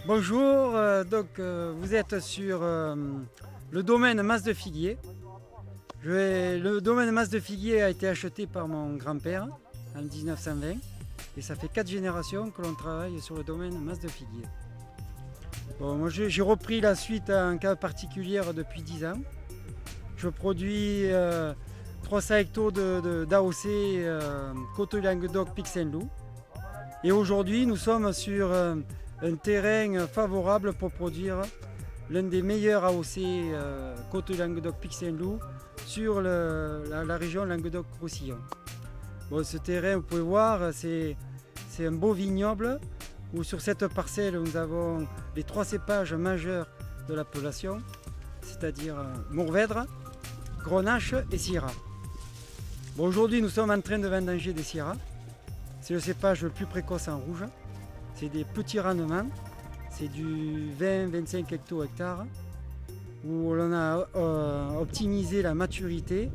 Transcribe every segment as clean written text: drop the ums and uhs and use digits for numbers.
Bonjour, vous êtes sur le domaine Mas de Figuier. Le domaine Mas de Figuier a été acheté par mon grand-père en 1920 et ça fait 4 générations que l'on travaille sur le domaine Mas de Figuier. Bon, moi j'ai repris la suite en cas particulière depuis 10 ans. Je produis 300 hectares d'AOC Côte-Languedoc Pic Saint-Loup. Et aujourd'hui nous sommes sur un terrain favorable pour produire l'un des meilleurs AOC Côte-Languedoc Pic Saint-Loup sur la région Languedoc-Roussillon. Bon, ce terrain, vous pouvez voir, c'est un beau vignoble où sur cette parcelle nous avons les 3 cépages majeurs de l'appellation, c'est-à-dire Mourvèdre, Grenache et Syrah. Bon, aujourd'hui nous sommes en train de vendanger des Syrah. C'est le cépage le plus précoce en rouge. C'est des petits rendements, c'est du 20-25 hecto-hectares où l'on a optimisé la maturité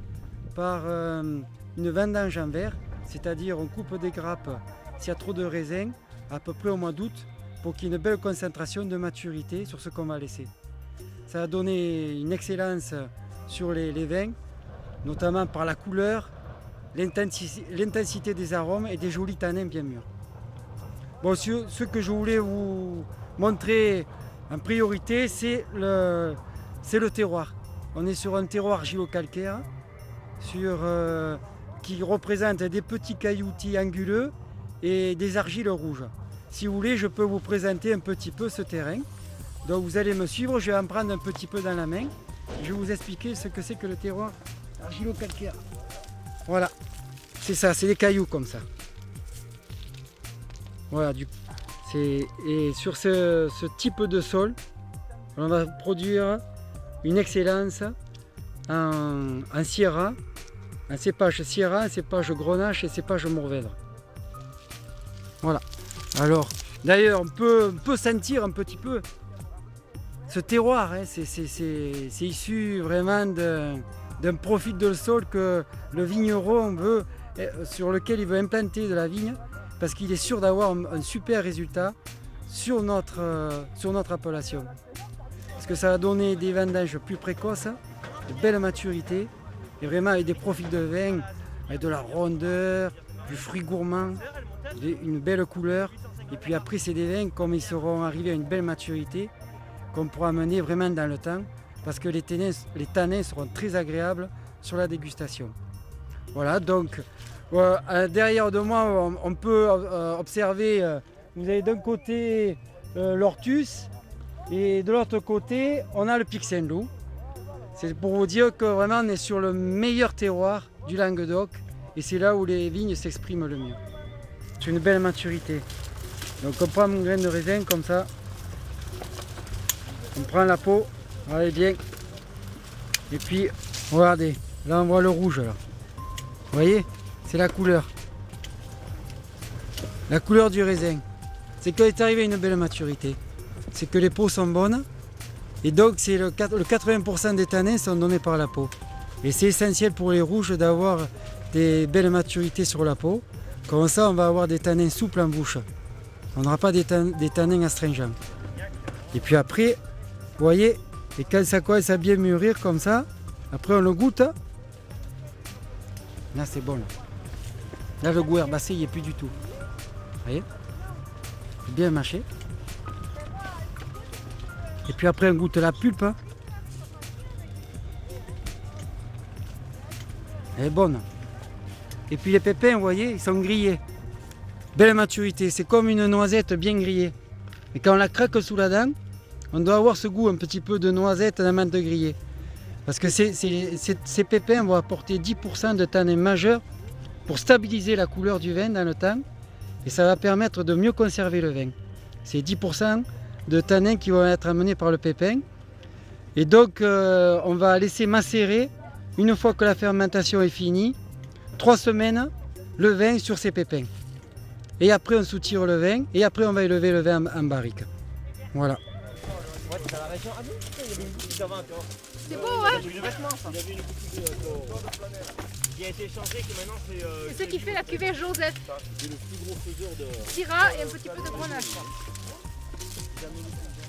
par une vendange en verre, c'est-à-dire on coupe des grappes s'il y a trop de raisins à peu près au mois d'août pour qu'il y ait une belle concentration de maturité sur ce qu'on va laisser. Ça a donné une excellence sur les vins, notamment par la couleur, l'intensité des arômes et des jolis tanins bien mûrs. Bon, ce que je voulais vous montrer en priorité, c'est le terroir. On est sur un terroir argilo-calcaire qui représente des petits cailloutis anguleux et des argiles rouges. Si vous voulez, je peux vous présenter un petit peu ce terrain. Donc vous allez me suivre, je vais en prendre un petit peu dans la main. Je vais vous expliquer ce que c'est que le terroir argilo-calcaire. Voilà, c'est ça, c'est des cailloux comme ça. Voilà, et sur ce type de sol, on va produire une excellence en Syrah, un cépage Syrah, un cépage Grenache et un cépage Mourvèdre. Voilà. Alors, d'ailleurs, on peut sentir un petit peu ce terroir, hein, c'est issu vraiment d'un profil de sol que le vigneron veut, sur lequel il veut implanter de la vigne, parce qu'il est sûr d'avoir un super résultat sur notre appellation. Parce que ça va donner des vendanges plus précoces, de belles maturités, et vraiment avec des profils de vin, avec de la rondeur, du fruit gourmand, une belle couleur. Et puis après, c'est des vins, comme ils seront arrivés à une belle maturité, qu'on pourra mener vraiment dans le temps, parce que les tanins seront très agréables sur la dégustation. Voilà, donc derrière de moi, on peut observer, vous avez d'un côté l'Ortus et de l'autre côté, on a le Pic Saint-Loup. C'est pour vous dire que vraiment on est sur le meilleur terroir du Languedoc et c'est là où les vignes s'expriment le mieux. C'est une belle maturité. Donc on prend une graine de raisin comme ça, on prend la peau, allez bien, et puis regardez, là on voit le rouge là. Vous voyez, c'est la couleur du raisin. C'est qu'il est arrivé à une belle maturité. C'est que les peaux sont bonnes. Et donc c'est le 80% des tanins sont donnés par la peau. Et c'est essentiel pour les rouges d'avoir des belles maturités sur la peau. Comme ça on va avoir des tanins souples en bouche. On n'aura pas des tanins astringents. Et puis après, vous voyez, et quand ça commence à bien mûrir comme ça, après on le goûte. Là c'est bon. Là le goût herbacé il n'y est plus du tout. Vous voyez, bien mâché. Et puis après on goûte la pulpe. Elle est bonne. Et puis les pépins, vous voyez, ils sont grillés. Belle maturité, c'est comme une noisette bien grillée. Et quand on la craque sous la dent, on doit avoir ce goût un petit peu de noisette d'amande grillée. Parce que ces pépins vont apporter 10% de tanins majeurs pour stabiliser la couleur du vin dans le temps. Et ça va permettre de mieux conserver le vin. C'est 10% de tanins qui vont être amenés par le pépin. Et donc on va laisser macérer, une fois que la fermentation est finie, 3 semaines, le vin sur ces pépins. Et après on soutire le vin, et après on va élever le vin en barrique. Voilà. Ouais, c'est dans la région. Ah oui, il y avait une boutique avant, tu vois. C'est beau, ouais. Il y avait une boutique qui a été échangée, que maintenant c'est. C'est ce qui fait la cuvée Joseph. C'est le plus gros faiseur de. Syrah et un petit peu de Grenache. Jamais vu.